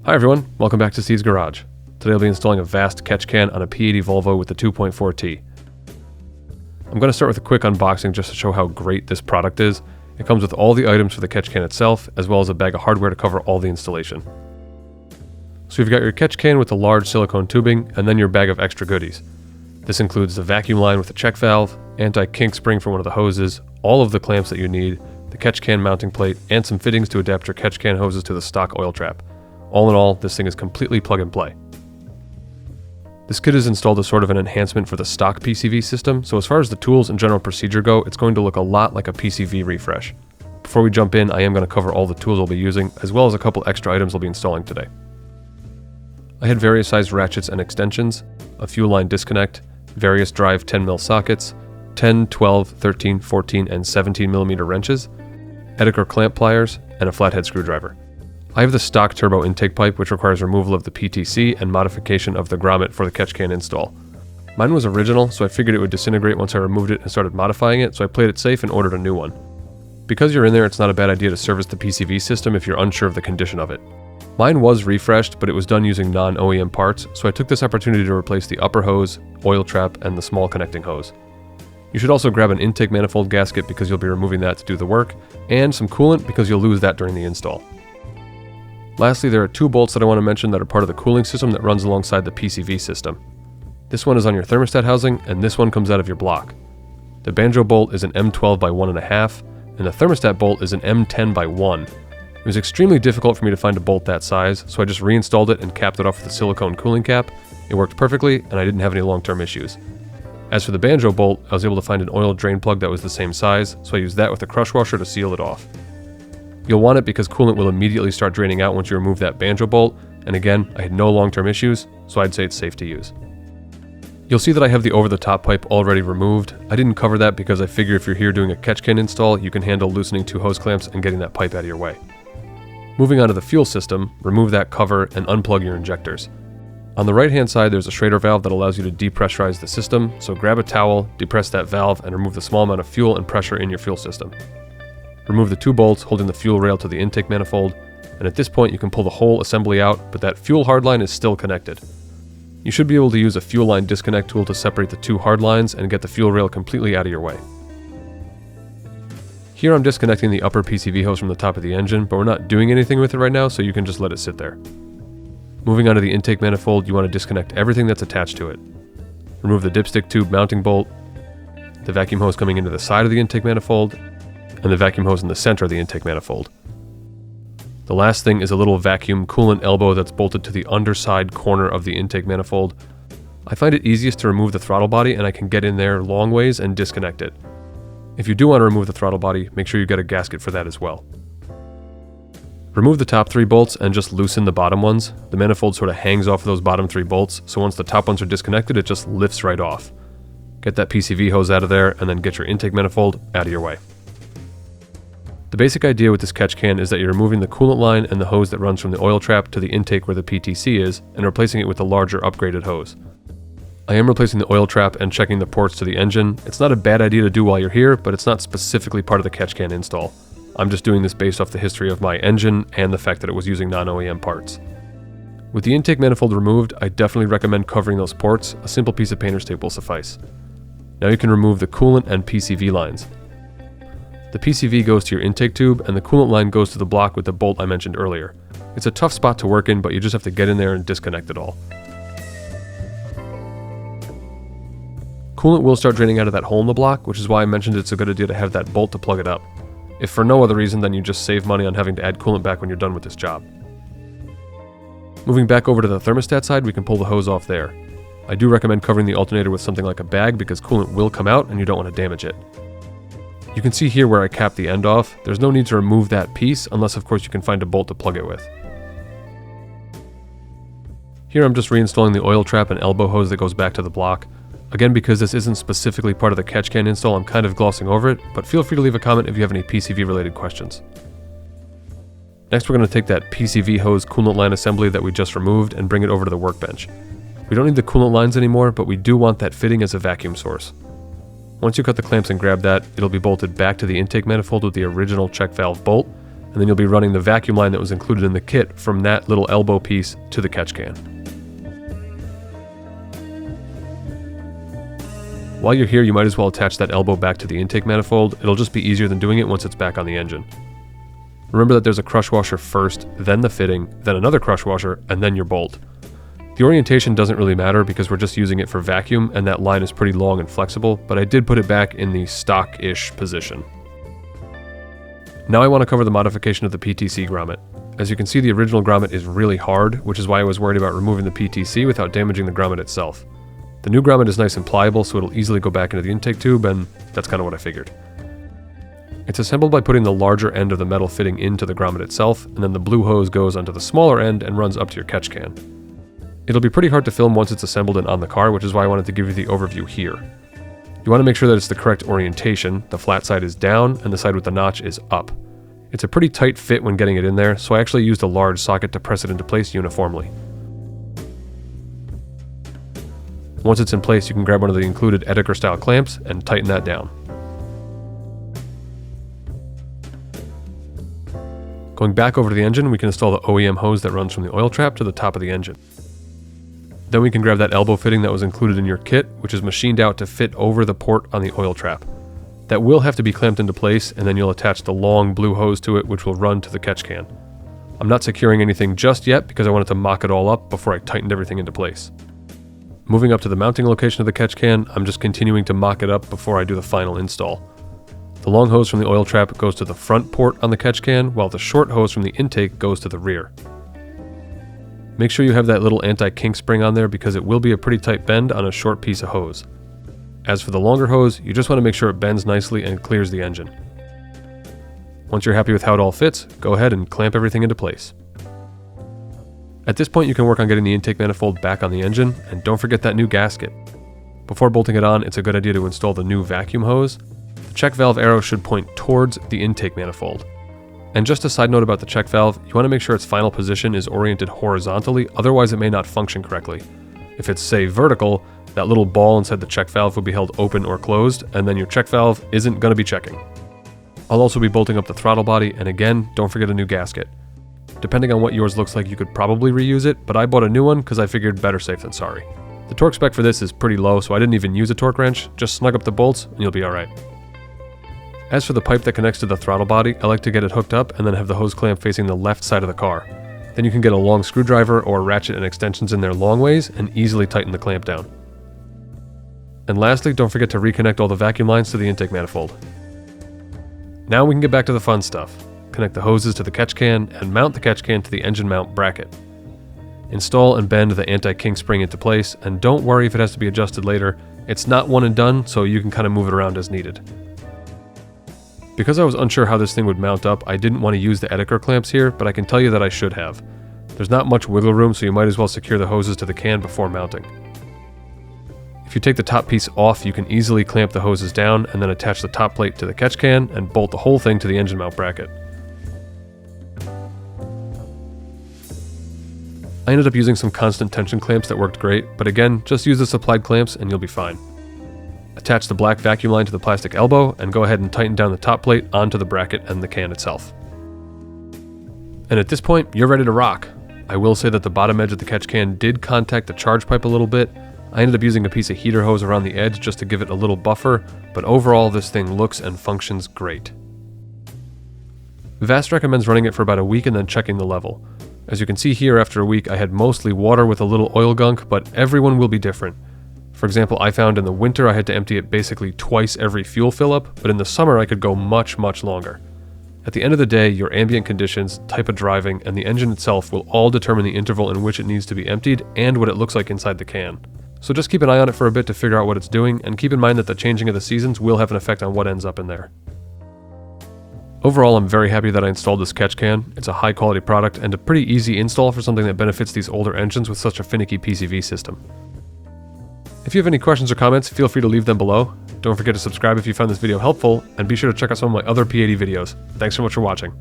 Hi everyone, welcome back to Steve's Garage. Today I'll be installing a vast catch can on a P80 Volvo with the 2.4t. I'm going to start with a quick unboxing just to show how great this product is. It comes with all the items for the catch can itself, as well as a bag of hardware to cover all the installation. So you've got your catch can with the large silicone tubing, and then your bag of extra goodies. This includes the vacuum line with a check valve, anti-kink spring for one of the hoses, all of the clamps that you need, the catch can mounting plate, and some fittings to adapt your catch can hoses to the stock oil trap. All in all, this thing is completely plug and play. This kit is installed as sort of an enhancement for the stock PCV system, so as far as the tools and general procedure go, it's going to look a lot like a PCV refresh. Before we jump in, I am going to cover all the tools I'll be using, as well as a couple extra items I'll be installing today. I had various sized ratchets and extensions, a fuel line disconnect, various drive 10mm sockets, 10, 12, 13, 14, and 17mm wrenches, Eddiker clamp pliers, and a flathead screwdriver. I have the stock turbo intake pipe, which requires removal of the PTC and modification of the grommet for the catch can install. Mine was original, so I figured it would disintegrate once I removed it and started modifying it, so I played it safe and ordered a new one. Because you're in there, it's not a bad idea to service the PCV system if you're unsure of the condition of it. Mine was refreshed, but it was done using non-OEM parts, so I took this opportunity to replace the upper hose, oil trap, and the small connecting hose. You should also grab an intake manifold gasket because you'll be removing that to do the work, and some coolant because you'll lose that during the install. Lastly, there are two bolts that I want to mention that are part of the cooling system that runs alongside the PCV system. This one is on your thermostat housing, and this one comes out of your block. The banjo bolt is an M12 by 1.5, and the thermostat bolt is an M10 by 1. It was extremely difficult for me to find a bolt that size, so I just reinstalled it and capped it off with a silicone cooling cap. It worked perfectly, and I didn't have any long-term issues. As for the banjo bolt, I was able to find an oil drain plug that was the same size, so I used that with a crush washer to seal it off. You'll want it because coolant will immediately start draining out once you remove that banjo bolt, and again, I had no long-term issues, so I'd say it's safe to use. You'll see that I have the over-the-top pipe already removed. I didn't cover that because I figure if you're here doing a catch can install, you can handle loosening two hose clamps and getting that pipe out of your way. Moving on to the fuel system, remove that cover and unplug your injectors. On the right-hand side, there's a Schrader valve that allows you to depressurize the system, so grab a towel, depress that valve, and remove the small amount of fuel and pressure in your fuel system. Remove the two bolts holding the fuel rail to the intake manifold, and at this point you can pull the whole assembly out, but that fuel hard line is still connected. You should be able to use a fuel line disconnect tool to separate the two hard lines and get the fuel rail completely out of your way. Here I'm disconnecting the upper PCV hose from the top of the engine, but we're not doing anything with it right now, so you can just let it sit there. Moving on to the intake manifold, you want to disconnect everything that's attached to it. Remove the dipstick tube mounting bolt, the vacuum hose coming into the side of the intake manifold, and the vacuum hose in the center of the intake manifold. The last thing is a little vacuum coolant elbow that's bolted to the underside corner of the intake manifold. I find it easiest to remove the throttle body, and I can get in there long ways and disconnect it. If you do want to remove the throttle body, make sure you get a gasket for that as well. Remove the top three bolts and just loosen the bottom ones. The manifold sort of hangs off of those bottom three bolts, so once the top ones are disconnected, it just lifts right off. Get that PCV hose out of there, and then get your intake manifold out of your way. The basic idea with this catch can is that you're removing the coolant line and the hose that runs from the oil trap to the intake where the PTC is, and replacing it with a larger upgraded hose. I am replacing the oil trap and checking the ports to the engine. It's not a bad idea to do while you're here, but it's not specifically part of the catch can install. I'm just doing this based off the history of my engine and the fact that it was using non-OEM parts. With the intake manifold removed, I definitely recommend covering those ports. A simple piece of painter's tape will suffice. Now you can remove the coolant and PCV lines. The PCV goes to your intake tube, and the coolant line goes to the block with the bolt I mentioned earlier. It's a tough spot to work in, but you just have to get in there and disconnect it all. Coolant will start draining out of that hole in the block, which is why I mentioned it's a good idea to have that bolt to plug it up. If for no other reason, then you just save money on having to add coolant back when you're done with this job. Moving back over to the thermostat side, we can pull the hose off there. I do recommend covering the alternator with something like a bag because coolant will come out and you don't want to damage it. You can see here where I capped the end off. There's no need to remove that piece unless of course you can find a bolt to plug it with. Here I'm just reinstalling the oil trap and elbow hose that goes back to the block. Again, because this isn't specifically part of the catch can install, I'm kind of glossing over it, but feel free to leave a comment if you have any PCV related questions. Next we're going to take that PCV hose coolant line assembly that we just removed and bring it over to the workbench. We don't need the coolant lines anymore, but we do want that fitting as a vacuum source. Once you cut the clamps and grab that, it'll be bolted back to the intake manifold with the original check valve bolt, and then you'll be running the vacuum line that was included in the kit from that little elbow piece to the catch can. While you're here, you might as well attach that elbow back to the intake manifold. It'll just be easier than doing it once it's back on the engine. Remember that there's a crush washer first, then the fitting, then another crush washer, and then your bolt. The orientation doesn't really matter because we're just using it for vacuum and that line is pretty long and flexible, but I did put it back in the stock-ish position. Now I want to cover the modification of the PTC grommet. As you can see, the original grommet is really hard, which is why I was worried about removing the PTC without damaging the grommet itself. The new grommet is nice and pliable, so it'll easily go back into the intake tube, and that's kind of what I figured. It's assembled by putting the larger end of the metal fitting into the grommet itself, and then the blue hose goes onto the smaller end and runs up to your catch can. It'll be pretty hard to film once it's assembled and on the car, which is why I wanted to give you the overview here. You want to make sure that it's the correct orientation. The flat side is down and the side with the notch is up. It's a pretty tight fit when getting it in there, so I actually used a large socket to press it into place uniformly. Once it's in place, you can grab one of the included Edeker style clamps and tighten that down. Going back over to the engine, we can install the OEM hose that runs from the oil trap to the top of the engine. Then we can grab that elbow fitting that was included in your kit, which is machined out to fit over the port on the oil trap. That will have to be clamped into place, and then you'll attach the long blue hose to it, which will run to the catch can. I'm not securing anything just yet because I wanted to mock it all up before I tightened everything into place. Moving up to the mounting location of the catch can, I'm just continuing to mock it up before I do the final install. The long hose from the oil trap goes to the front port on the catch can, while the short hose from the intake goes to the rear. Make sure you have that little anti-kink spring on there because it will be a pretty tight bend on a short piece of hose. As for the longer hose, you just want to make sure it bends nicely and clears the engine. Once you're happy with how it all fits, go ahead and clamp everything into place. At this point, you can work on getting the intake manifold back on the engine, and don't forget that new gasket. Before bolting it on, it's a good idea to install the new vacuum hose. The check valve arrow should point towards the intake manifold. And just a side note about the check valve, you want to make sure its final position is oriented horizontally, otherwise it may not function correctly. If it's, say, vertical, that little ball inside the check valve will be held open or closed, and then your check valve isn't going to be checking. I'll also be bolting up the throttle body, and again, don't forget a new gasket. Depending on what yours looks like, you could probably reuse it, but I bought a new one because I figured better safe than sorry. The torque spec for this is pretty low, so I didn't even use a torque wrench. Just snug up the bolts, and you'll be alright. As for the pipe that connects to the throttle body, I like to get it hooked up and then have the hose clamp facing the left side of the car. Then you can get a long screwdriver or ratchet and extensions in there long ways and easily tighten the clamp down. And lastly, don't forget to reconnect all the vacuum lines to the intake manifold. Now we can get back to the fun stuff. Connect the hoses to the catch can and mount the catch can to the engine mount bracket. Install and bend the anti-kink spring into place, and don't worry if it has to be adjusted later. It's not one and done, so you can kind of move it around as needed. Because I was unsure how this thing would mount up, I didn't want to use the Edeker clamps here, but I can tell you that I should have. There's not much wiggle room, so you might as well secure the hoses to the can before mounting. If you take the top piece off, you can easily clamp the hoses down and then attach the top plate to the catch can and bolt the whole thing to the engine mount bracket. I ended up using some constant tension clamps that worked great, but again, just use the supplied clamps and you'll be fine. Attach the black vacuum line to the plastic elbow and go ahead and tighten down the top plate onto the bracket and the can itself. And at this point, you're ready to rock. I will say that the bottom edge of the catch can did contact the charge pipe a little bit. I ended up using a piece of heater hose around the edge just to give it a little buffer, but overall this thing looks and functions great. Vast recommends running it for about a week and then checking the level. As you can see here, after a week I had mostly water with a little oil gunk, but everyone will be different. For example, I found in the winter I had to empty it basically twice every fuel fill up, but in the summer I could go much longer. At the end of the day, your ambient conditions, type of driving, and the engine itself will all determine the interval in which it needs to be emptied and what it looks like inside the can. So just keep an eye on it for a bit to figure out what it's doing, and keep in mind that the changing of the seasons will have an effect on what ends up in there. Overall, I'm very happy that I installed this catch can. It's a high quality product and a pretty easy install for something that benefits these older engines with such a finicky PCV system. If you have any questions or comments, feel free to leave them below. Don't forget to subscribe if you found this video helpful, and be sure to check out some of my other P80 videos. Thanks so much for watching.